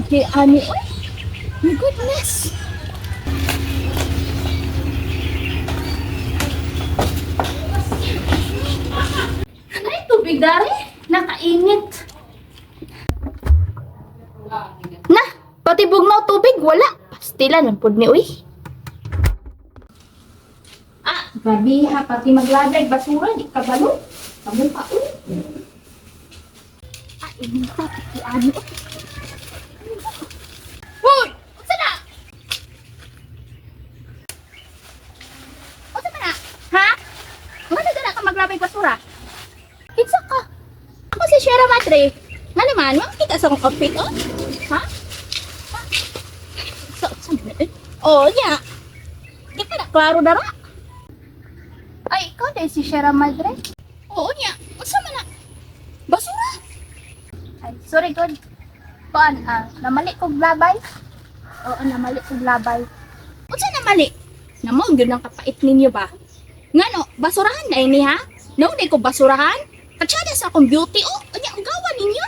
Ni ani, oy, my goodness. Ay, tubig dari. Nakainit. Na, pati bugnaw tubig, wala. Pastilan ang pud ni, uy. Ah, grabe ha, pati maglagay basura, di ka balo. Kamu pa, uy. Ah, ini pa, pati ano, uy. Hoy! Unsa na? Unsa man na? Ha? Nga na ka maglabay basura? Kinsa ka? Ako si Shera Madre. Nga naman, makikita sa akong outfit, oh? Ha? Ha? Sa oh, ya. Di ka na klaro dara? Ay, ikaw na si Shera Madre? Oo niya. Unsa man na? Basura? Ay, sorry, God. Kuan, namali kog labay? Oo, namali kog labay. Unsa namali? Namo gyud ang kapait ninyo ba? Ngano, basurahan na ini ha? Naunay ko basurahan? Katsada sa akong beauty, oh, anya ang gawa ninyo?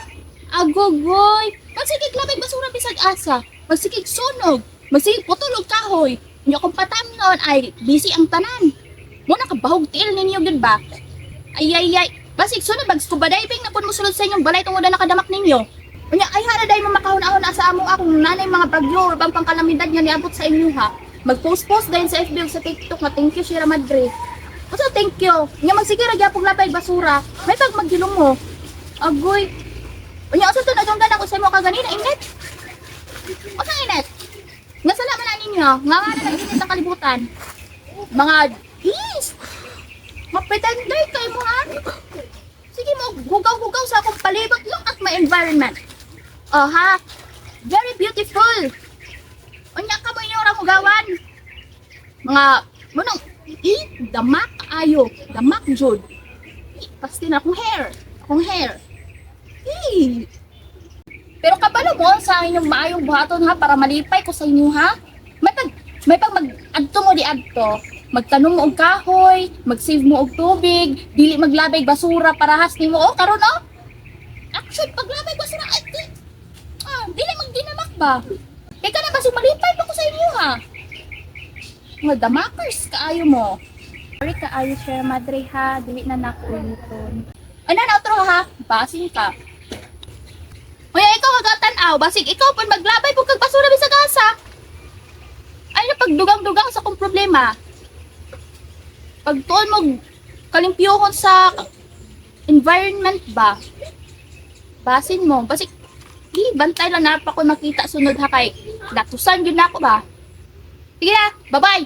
Agogoy, magsigig labay basura bisag asa, magsigig sunog, magsigig putulog kahoy. Nya akong patamnon ay busy ang tanan. Mo nakabahog tiil ninyo gyud ba? Ay, basig sunod mag scuba diving na pud mo sulod sa inyong balay tungod na nakadamak ninyo. Unya ay hara day mo makahon-ahon sa amo akong nanay mga bagyo bang pangkalamidad nga niabot sa inyo ha. Mag-post dayon sa FB ug sa TikTok nga thank you Shira Madre. Usa thank you. Nya magsige ra gyapon labay basura. May pag magdilom mo. Agoy. Unya usa to nadunggan ako sa imo kaganina init. Usa init? Nga sala man na ninyo. Nga na nag-init ang kalibutan. Mga is. Mapretender kay mo ha. Sige mo hugaw-hugaw sa akong palibot look at my environment. Oh ha. Very beautiful. Unya ka mo inyong hugawan. Mga munong damak ayo, damak jud. Pasti na akong hair. Akong hair. Pero kabalo mo sa inyong maayong buhaton ha para malipay ko sa inyo ha. May pag mag-adto mo di adto. Magtanom mo og kahoy, mag-save mo og tubig, dili maglabay basura parahas nimo oh karon oh. Action paglabay basura ay dili magdinamak ba? Kaya ka na kasi malipay pa ko sa inyo ha. Mga damakers kaayo mo. Sorry kaayo Shera Madre ha, dili na nakuuliton. Ay na outro ha, basin ka. Uy, ikaw magatan-aw, basig ikaw pud maglabay pug kag basura bisag asa. Ay na pagdugang-dugang sa kong problema. Pagtuon mo kalimpyohon sa environment ba? Basin mo, basig bantay lang na pa ko makita sunod ha kay datusan yun na ako ba? Sige na, bye-bye!